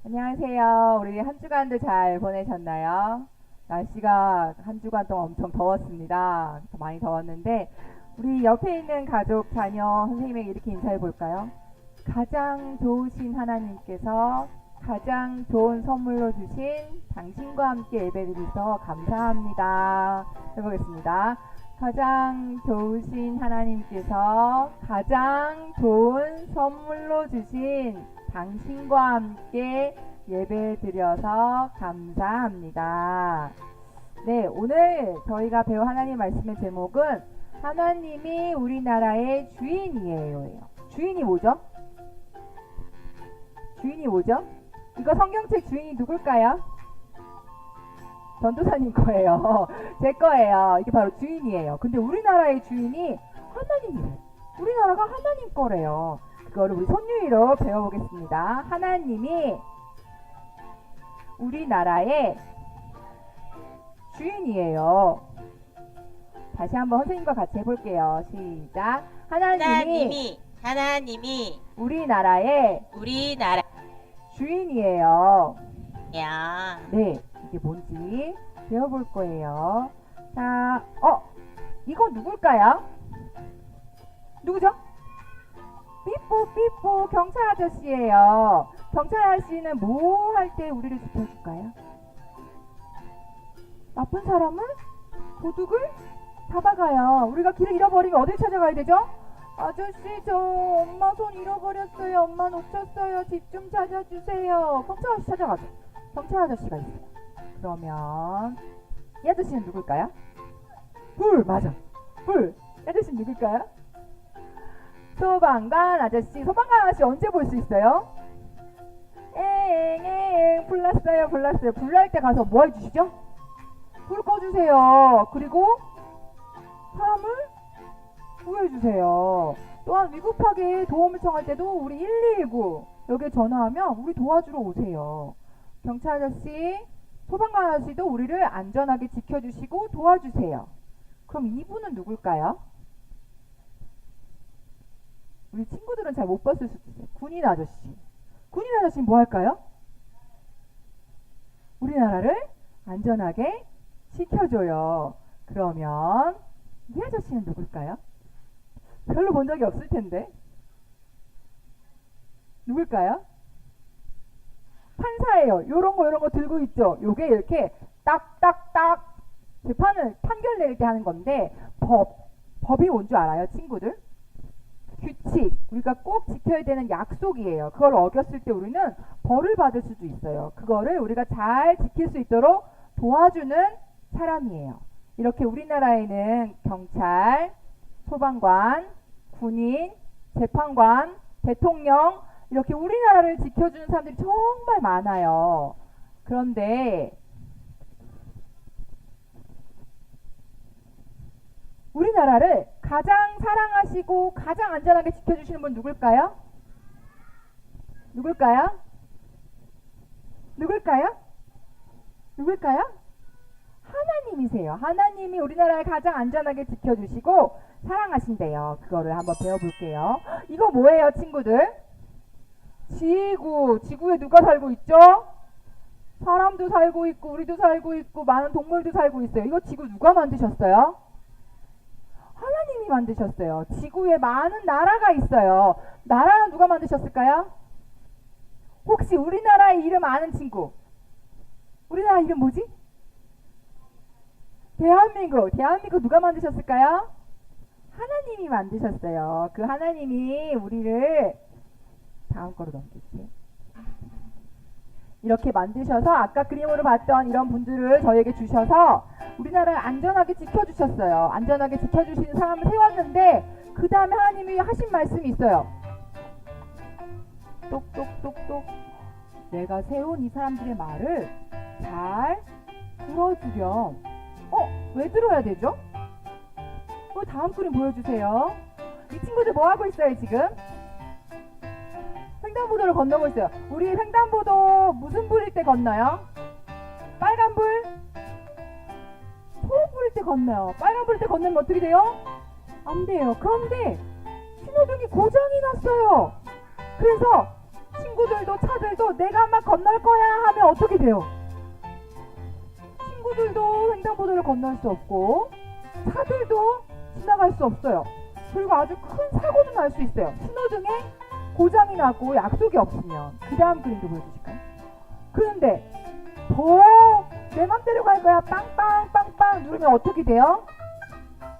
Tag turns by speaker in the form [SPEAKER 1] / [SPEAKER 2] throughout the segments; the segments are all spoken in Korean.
[SPEAKER 1] 안녕하세요. 우리 한 주간도 잘 보내셨나요? 날씨가 한 주간 동안 엄청 더웠습니다. 많이 더웠는데 우리 옆에 있는 가족, 자녀, 선생님에게 이렇게 인사해 볼까요? 가장 좋으신 하나님께서 가장 좋은 선물로 주신 당신과 함께 예배드려서 감사합니다. 해보겠습니다. 가장 좋으신 하나님께서 가장 좋은 선물로 주신 당신과 함께 예배 드려서 감사합니다. 네, 오늘 저희가 배울 하나님 말씀의 제목은 하나님이 우리나라의 주인이에요. 주인이 뭐죠? 주인이 뭐죠? 이거 성경책 주인이 누굴까요? 전도사님 거예요. 제 거예요. 이게 바로 주인이에요. 근데 우리나라의 주인이 하나님이에요. 우리나라가 하나님 거래요. 그거를 우리 손유이로 배워보겠습니다. 하나님이 우리나라의 주인이에요. 다시 한번 선생님과 같이 해볼게요. 시작.
[SPEAKER 2] 하나님이
[SPEAKER 1] 우리나라의
[SPEAKER 2] 우리나라야.
[SPEAKER 1] 주인이에요. 네, 이게 뭔지 배워볼 거예요. 자, 이거 누굴까요? 누구죠? 삐뽀 경찰 아저씨예요. 경찰 아저씨는 뭐 할 때 우리를 지켜줄까요? 나쁜 사람을 도둑을 잡아가요. 우리가 길을 잃어버리면 어딜 찾아가야 되죠? 아저씨, 저 엄마 손 잃어버렸어요. 엄마 놓쳤어요. 집 좀 찾아주세요. 경찰 아저씨 찾아가죠. 경찰 아저씨가 있어요. 그러면 이 아저씨는 누굴까요? 맞아. 이 아저씨는 누굴까요? 소방관 아저씨. 소방관 아저씨 언제 볼 수 있어요? 불났어요. 불날 때 가서 뭐 해주시죠? 불 꺼주세요. 그리고 사람을 구해주세요. 또한 위급하게 도움을 청할 때도 우리 119 여기에 전화하면 우리 도와주러 오세요. 경찰 아저씨, 소방관 아저씨도 우리를 안전하게 지켜주시고 도와주세요. 그럼 이분은 누굴까요? 우리 친구들은 잘 못 봤을 수도 있어요. 군인 아저씨. 군인 아저씨는 뭐 할까요? 우리나라를 안전하게 지켜줘요. 그러면 이 아저씨는 누굴까요? 별로 본 적이 없을 텐데. 누굴까요? 판사예요. 요런 거 들고 있죠. 요게 이렇게 딱딱딱 재판을 판결 낼 때 하는 건데 법이 뭔 줄 알아요, 친구들? 규칙, 우리가 꼭 지켜야 되는 약속이에요. 그걸 어겼을 때 우리는 벌을 받을 수도 있어요. 그거를 우리가 잘 지킬 수 있도록 도와주는 사람이에요. 이렇게 우리나라에는 경찰, 소방관, 군인, 재판관, 대통령 이렇게 우리나라를 지켜주는 사람들이 정말 많아요. 그런데 우리나라를 가장 사랑하시고 가장 안전하게 지켜주시는 분 누굴까요? 하나님이세요. 하나님이 우리나라를 가장 안전하게 지켜주시고 사랑하신대요. 그거를 한번 배워볼게요. 이거 뭐예요, 친구들? 지구에 누가 살고 있죠? 사람도 살고 있고 우리도 살고 있고 많은 동물도 살고 있어요. 이거 지구 누가 만드셨어요? 하나님이 만드셨어요. 지구에 많은 나라가 있어요. 나라는 누가 만드셨을까요? 혹시 우리나라의 이름 아는 친구? 우리나라 이름 뭐지? 대한민국 누가 만드셨을까요? 하나님이 만드셨어요. 그 하나님이 우리를 다음 거로 넘길게요. 이렇게 만드셔서 아까 그림으로 봤던 이런 분들을 저에게 주셔서 우리나라를 안전하게 지켜주셨어요. 안전하게 지켜주시는 사람을 세웠는데 그 다음에 하나님이 하신 말씀이 있어요. 똑똑똑똑 내가 세운 이 사람들의 말을 잘 들어주렴. 왜 들어야 되죠? 다음 그림 보여주세요. 이 친구들 뭐 하고 있어요 지금? 횡단보도를 건너고 있어요. 우리 횡단보도 무슨 불일 때 건너요? 빨간 불? 초록불일 때 건너요. 빨간 불일 때 건너면 어떻게 돼요? 안 돼요. 그런데 신호등이 고장이 났어요. 그래서 친구들도 차들도 내가 막 건널 거야 하면 어떻게 돼요? 친구들도 횡단보도를 건널 수 없고 차들도 지나갈 수 없어요. 그리고 아주 큰 사고도 날 수 있어요. 신호등에 고장이 나고 약속이 없으면. 그 다음 그림도 보여주실까요? 그런데 더 내 맘대로 갈 거야 빵빵 빵빵 누르면 어떻게 돼요?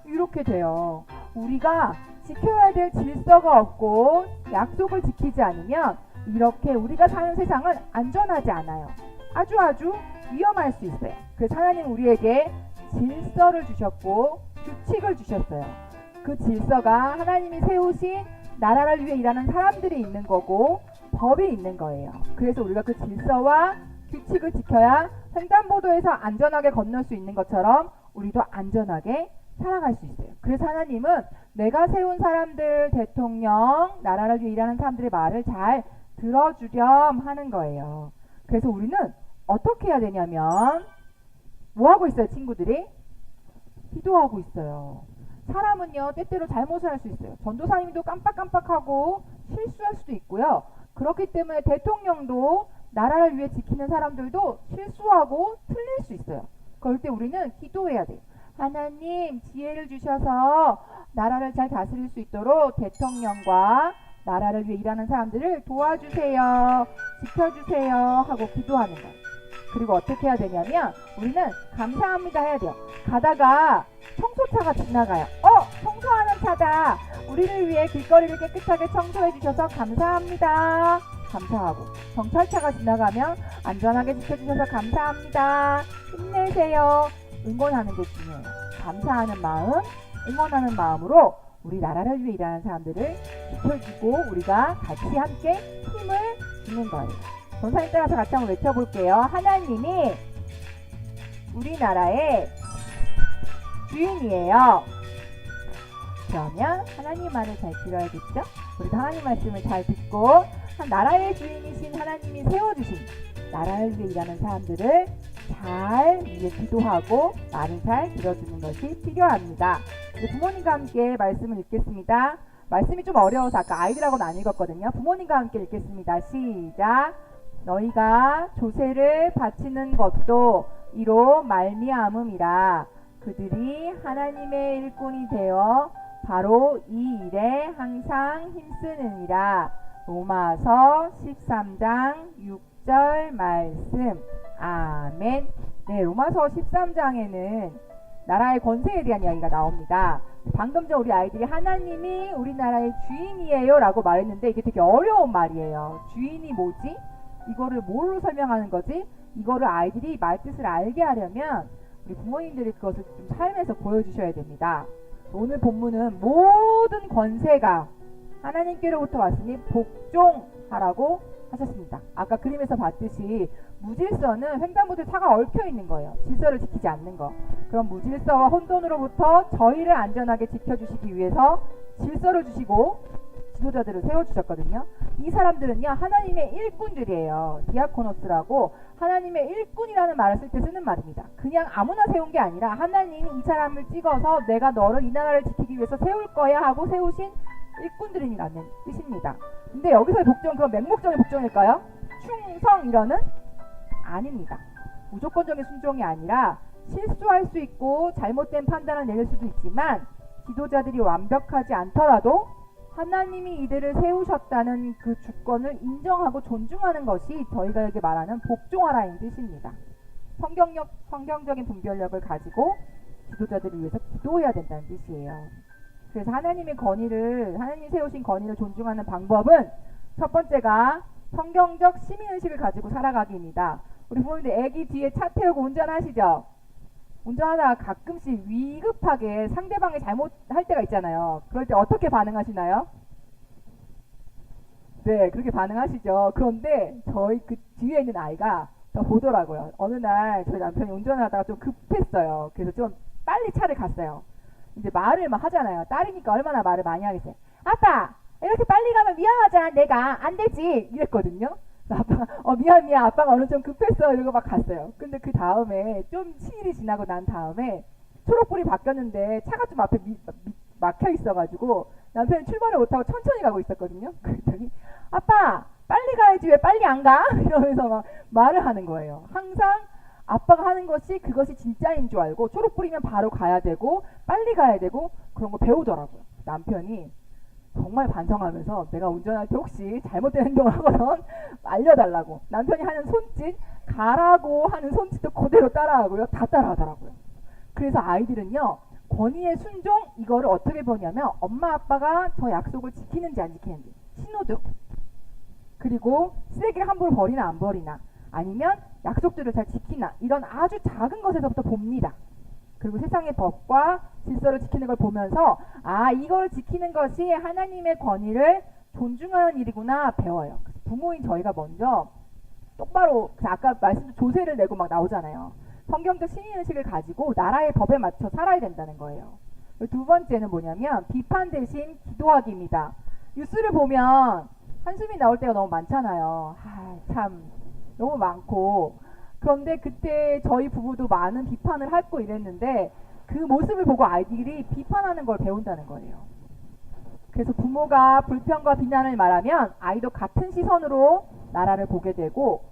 [SPEAKER 1] 이렇게 돼요. 우리가 지켜야 될 질서가 없고 약속을 지키지 않으면 이렇게 우리가 사는 세상은 안전하지 않아요. 아주 위험할 수 있어요. 그래서 하나님 우리에게 질서를 주셨고 규칙을 주셨어요. 그 질서가 하나님이 세우신 나라를 위해 일하는 사람들이 있는 거고 법이 있는 거예요. 그래서 우리가 그 질서와 규칙을 지켜야 횡단보도에서 안전하게 건널 수 있는 것처럼 우리도 안전하게 살아갈 수 있어요. 그래서 하나님은 내가 세운 사람들, 대통령, 나라를 위해 일하는 사람들의 말을 잘 들어주렴 하는 거예요. 그래서 우리는 어떻게 해야 되냐면 뭐 하고 있어요, 친구들이? 기도하고 있어요. 사람은요, 때때로 잘못을 할 수 있어요. 전도사님도 깜빡깜빡하고 실수할 수도 있고요. 그렇기 때문에 대통령도 나라를 위해 지키는 사람들도 실수하고 틀릴 수 있어요. 그럴 때 우리는 기도해야 돼요. 하나님 지혜를 주셔서 나라를 잘 다스릴 수 있도록 대통령과 나라를 위해 일하는 사람들을 도와주세요. 지켜주세요 하고 기도하는 거예요. 그리고 어떻게 해야 되냐면 우리는 감사합니다 해야 돼요. 가다가 청소차가 지나가요. 청소하는 차다. 우리를 위해 길거리를 깨끗하게 청소해 주셔서 감사합니다. 감사하고 경찰차가 지나가면 안전하게 지켜주셔서 감사합니다. 힘내세요. 응원하는 게 중요해요. 감사하는 마음, 응원하는 마음으로 우리 나라를 위해 일하는 사람들을 지켜주고 우리가 같이 함께 힘을 주는 거예요. 전사님 따라서 같이 한번 외쳐볼게요. 하나님이 우리나라의 주인이에요. 그러면 하나님 말을 잘 들어야겠죠? 우리도 하나님 말씀을 잘 듣고 나라의 주인이신 하나님이 세워주신 나라를 위해 일하는 사람들을 잘 위해 기도하고 말을 잘 들어주는 것이 필요합니다. 부모님과 함께 말씀을 읽겠습니다. 말씀이 좀 어려워서 아까 아이들하고는 안 읽었거든요. 부모님과 함께 읽겠습니다. 시작. 너희가 조세를 바치는 것도 이로 말미암음이라. 그들이 하나님의 일꾼이 되어 바로 이 일에 항상 힘쓰느니라. 로마서 13장 6절 말씀. 아멘. 네, 로마서 13장에는 나라의 권세에 대한 이야기가 나옵니다. 방금 전 우리 아이들이 하나님이 우리나라의 주인이에요 라고 말했는데 이게 되게 어려운 말이에요. 주인이 뭐지? 이거를 뭘로 설명하는 거지? 이거를 아이들이 말뜻을 알게 하려면 우리 부모님들이 그것을 좀 삶에서 보여주셔야 됩니다. 오늘 본문은 모든 권세가 하나님께로부터 왔으니 복종하라고 하셨습니다. 아까 그림에서 봤듯이 무질서는 횡단보도에 차가 얽혀 있는 거예요. 질서를 지키지 않는 거. 그럼 무질서와 혼돈으로부터 저희를 안전하게 지켜주시기 위해서 질서를 주시고 지도자들을 세워주셨거든요. 이 사람들은요 하나님의 일꾼들이에요. 디아코노스라고 하나님의 일꾼이라는 말을 쓸 때 쓰는 말입니다. 그냥 아무나 세운 게 아니라 하나님이 이 사람을 찍어서 내가 너를 이 나라를 지키기 위해서 세울 거야 하고 세우신 일꾼들이라는 뜻입니다. 근데 여기서의 복종은 그럼 맹목적인 복종일까요? 충성 이러는? 아닙니다. 무조건적인 순종이 아니라 실수할 수 있고 잘못된 판단을 내릴 수도 있지만 지도자들이 완벽하지 않더라도 하나님이 이들을 세우셨다는 그 주권을 인정하고 존중하는 것이 저희가 여기 말하는 복종하라는 뜻입니다. 성경적인 분별력을 가지고 지도자들을 위해서 기도해야 된다는 뜻이에요. 그래서 하나님이 세우신 권위를 존중하는 방법은 첫 번째가 성경적 시민의식을 가지고 살아가기입니다. 우리 부모님들 애기 뒤에 차 태우고 운전하시죠? 운전하다가 가끔씩 위급하게 상대방이 잘못할 때가 있잖아요. 그럴 때 어떻게 반응하시나요? 네, 그렇게 반응하시죠. 그런데 저희 그 뒤에 있는 아이가 더 보더라고요. 어느 날 저희 남편이 운전을 하다가 좀 급했어요. 그래서 좀 빨리 차를 갔어요. 이제 말을 막 하잖아요. 딸이니까 얼마나 말을 많이 하겠어요. 아빠! 이렇게 빨리 가면 위험하잖아. 내가 안 되지. 이랬거든요. 아빠가 미안 아빠가 오늘 좀 급했어 이러고 막 갔어요. 근데 그 다음에 좀 시일이 지나고 난 다음에 초록불이 바뀌었는데 차가 좀 앞에 막혀 있어가지고 남편이 출발을 못하고 천천히 가고 있었거든요. 그랬더니 아빠 빨리 가야지 왜 빨리 안 가? 이러면서 막 말을 하는 거예요. 항상 아빠가 하는 것이 그것이 진짜인 줄 알고 초록 불이면 바로 가야 되고 빨리 가야 되고 그런 거 배우더라고요. 남편이 정말 반성하면서 내가 운전할 때 혹시 잘못된 행동을 하거든 알려달라고. 남편이 하는 손짓, 가라고 하는 손짓도 그대로 따라하고요. 다 따라하더라고요. 그래서 아이들은요, 권위의 순종 이거를 어떻게 보냐면 엄마 아빠가 저 약속을 지키는지 안 지키는지, 신호등, 그리고 쓰레기를 함부로 버리나 안 버리나, 아니면 약속들을 잘 지키나, 이런 아주 작은 것에서부터 봅니다. 그리고 세상의 법과 질서를 지키는 걸 보면서 아, 이걸 지키는 것이 하나님의 권위를 존중하는 일이구나 배워요. 부모인 저희가 먼저 똑바로, 아까 말씀 조세를 내고 막 나오잖아요. 성경적 신인의식을 가지고 나라의 법에 맞춰 살아야 된다는 거예요. 두 번째는 뭐냐면 비판 대신 기도하기입니다. 뉴스를 보면 한숨이 나올 때가 너무 많잖아요. 참 너무 많고, 그런데 그때 저희 부부도 많은 비판을 하고 이랬는데 그 모습을 보고 아이들이 비판하는 걸 배운다는 거예요. 그래서 부모가 불평과 비난을 말하면 아이도 같은 시선으로 나라를 보게 되고,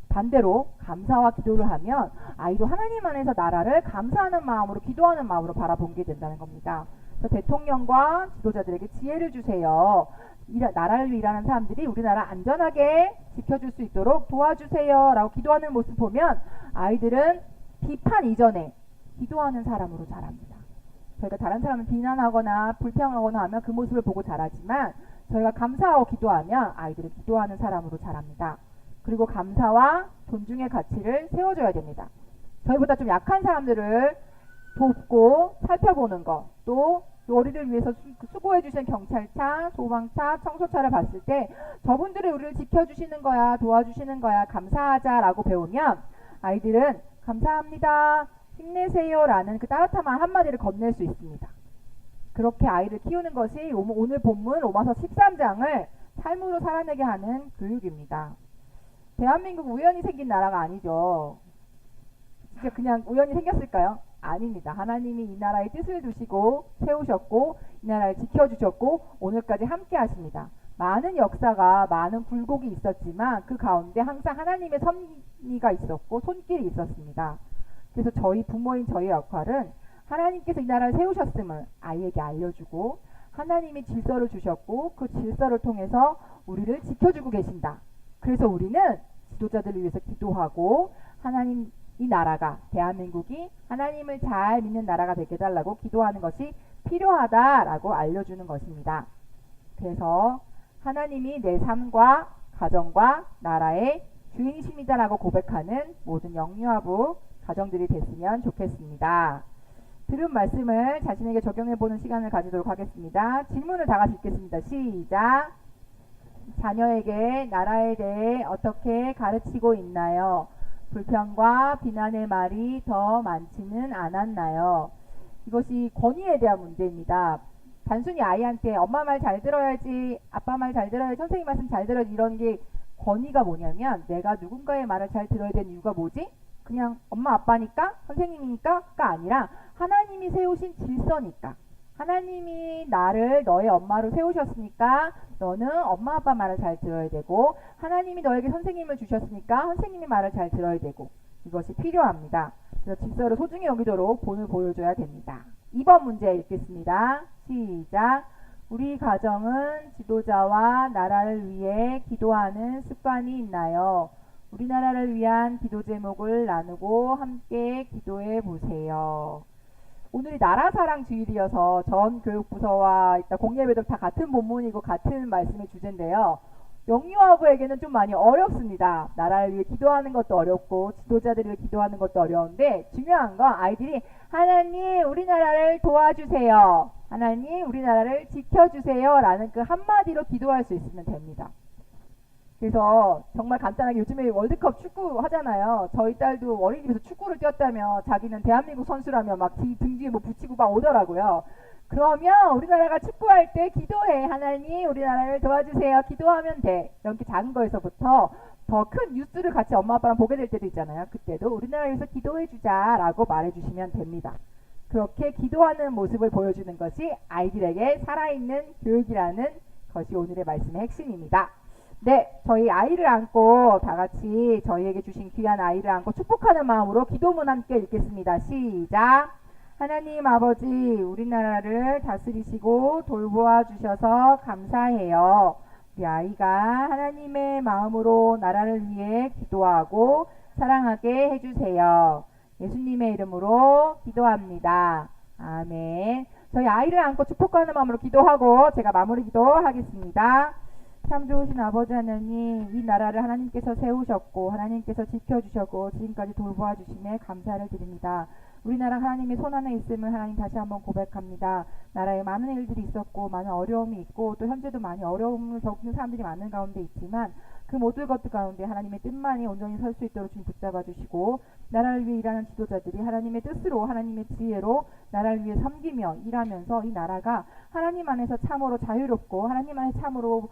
[SPEAKER 1] 반대로 감사와 기도를 하면 아이도 하나님 안에서 나라를 감사하는 마음으로, 기도하는 마음으로 바라보게 된다는 겁니다. 그래서 대통령과 지도자들에게 지혜를 주세요. 나라를 위해 일하는 사람들이 우리나라 안전하게 지켜줄 수 있도록 도와주세요 라고 기도하는 모습 보면 아이들은 비판 이전에 기도하는 사람으로 자랍니다. 저희가 다른 사람을 비난하거나 불평하거나 하면 그 모습을 보고 자라지만 저희가 감사하고 기도하면 아이들은 기도하는 사람으로 자랍니다. 그리고 감사와 존중의 가치를 세워줘야 됩니다. 저희보다 좀 약한 사람들을 돕고 살펴보는 것, 또 우리를 위해서 수고해주신 경찰차, 소방차, 청소차를 봤을 때 저분들이 우리를 지켜주시는 거야, 도와주시는 거야, 감사하자라고 배우면 아이들은 감사합니다, 힘내세요 라는 그 따뜻한 말 한마디를 건넬 수 있습니다. 그렇게 아이를 키우는 것이 오늘 본문 로마서 13장을 삶으로 살아내게 하는 교육입니다. 대한민국 우연히 생긴 나라가 아니죠. 진짜 그냥 우연히 생겼을까요? 아닙니다. 하나님이 이 나라의 뜻을 두시고 세우셨고 이 나라를 지켜주셨고 오늘까지 함께 하십니다. 많은 역사가, 많은 굴곡이 있었지만 그 가운데 항상 하나님의 섭리가 있었고 손길이 있었습니다. 그래서 저희 부모인 저희의 역할은 하나님께서 이 나라를 세우셨음을 아이에게 알려주고 하나님이 질서를 주셨고 그 질서를 통해서 우리를 지켜주고 계신다. 그래서 우리는 지도자들을 위해서 기도하고 하나님, 이 나라가, 대한민국이 하나님을 잘 믿는 나라가 되게 해달라고 기도하는 것이 필요하다라고 알려주는 것입니다. 그래서 하나님이 내 삶과 가정과 나라의 주인이십니다라고 고백하는 모든 영유아부 가정들이 됐으면 좋겠습니다. 들은 말씀을 자신에게 적용해보는 시간을 가지도록 하겠습니다. 질문을 다 같이 읽겠습니다. 시작. 자녀에게 나라에 대해 어떻게 가르치고 있나요? 불평과 비난의 말이 더 많지는 않았나요? 이것이 권위에 대한 문제입니다. 단순히 아이한테 엄마 말 잘 들어야지, 아빠 말 잘 들어야지, 선생님 말씀 잘 들어야지, 이런 게 권위가 뭐냐면 내가 누군가의 말을 잘 들어야 되는 이유가 뭐지? 그냥 엄마 아빠니까, 선생님이니까가 아니라 하나님이 세우신 질서니까. 하나님이 나를 너의 엄마로 세우셨으니까 너는 엄마 아빠 말을 잘 들어야 되고, 하나님이 너에게 선생님을 주셨으니까 선생님의 말을 잘 들어야 되고, 이것이 필요합니다. 그래서 질서를 소중히 여기도록 본을 보여줘야 됩니다. 2번 문제 읽겠습니다. 시작. 우리 가정은 지도자와 나라를 위해 기도하는 습관이 있나요? 우리나라를 위한 기도 제목을 나누고 함께 기도해 보세요. 오늘이 나라사랑 주일이어서 전 교육부서와 이따 공예배도 다 같은 본문이고 같은 말씀의 주제인데요. 영유아부에게는 좀 많이 어렵습니다. 나라를 위해 기도하는 것도 어렵고 지도자들을 위해 기도하는 것도 어려운데 중요한 건 아이들이 하나님 우리나라를 도와주세요, 하나님 우리나라를 지켜주세요 라는 그 한마디로 기도할 수 있으면 됩니다. 그래서 정말 간단하게 요즘에 월드컵 축구 하잖아요. 저희 딸도 어린이집에서 축구를 뛰었다며 자기는 대한민국 선수라며 막 등 뒤에 뭐 붙이고 막 오더라고요. 그러면 우리나라가 축구할 때 기도해. 하나님 우리나라를 도와주세요. 기도하면 돼. 이렇게 작은 거에서부터 더 큰 뉴스를 같이 엄마 아빠랑 보게 될 때도 있잖아요. 그때도 우리나라를 위해서 기도해 주자 라고 말해주시면 됩니다. 그렇게 기도하는 모습을 보여주는 것이 아이들에게 살아있는 교육이라는 것이 오늘의 말씀의 핵심입니다. 네, 저희 아이를 안고 다 같이 저희에게 주신 귀한 아이를 안고 축복하는 마음으로 기도문 함께 읽겠습니다. 시작. 하나님 아버지, 우리나라를 다스리시고 돌보아 주셔서 감사해요. 우리 아이가 하나님의 마음으로 나라를 위해 기도하고 사랑하게 해주세요. 예수님의 이름으로 기도합니다. 아멘. 저희 아이를 안고 축복하는 마음으로 기도하고 제가 마무리 기도하겠습니다. 참 좋으신 아버지 하나님, 이 나라를 하나님께서 세우셨고 하나님께서 지켜주셨고 지금까지 돌보아 주심에 감사를 드립니다. 우리나라 하나님의 손 안에 있음을 하나님 다시 한번 고백합니다. 나라에 많은 일들이 있었고 많은 어려움이 있고 또 현재도 많이 어려움을 겪는 사람들이 많은 가운데 있지만 그 모든 것들 가운데 하나님의 뜻만이 온전히 설 수 있도록 주님 붙잡아 주시고 나라를 위해 일하는 지도자들이 하나님의 뜻으로 하나님의 지혜로 나라를 위해 섬기며 일하면서 이 나라가 하나님 안에서 참으로 자유롭고 하나님 안에 참으로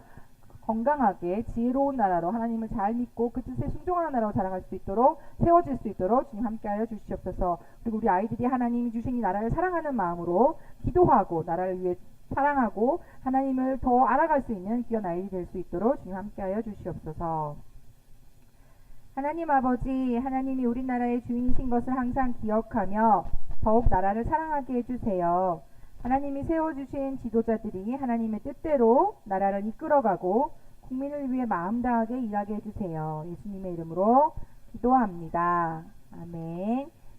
[SPEAKER 1] 건강하게 지혜로운 나라로 하나님을 잘 믿고 그 뜻에 순종하는 나라로 자라갈 수 있도록 세워질 수 있도록 주님 함께하여 주시옵소서. 그리고 우리 아이들이 하나님이 주신 이 나라를 사랑하는 마음으로 기도하고 나라를 위해 사랑하고 하나님을 더 알아갈 수 있는 귀한 아이들이 될 수 있도록 주님 함께하여 주시옵소서. 하나님 아버지, 하나님이 우리나라의 주인이신 것을 항상 기억하며 더욱 나라를 사랑하게 해주세요. 하나님이 세워주신 지도자들이 하나님의 뜻대로 나라를 이끌어가고 국민을 위해 마음 다하게 일하게 해주세요. 예수님의 이름으로 기도합니다. 아멘.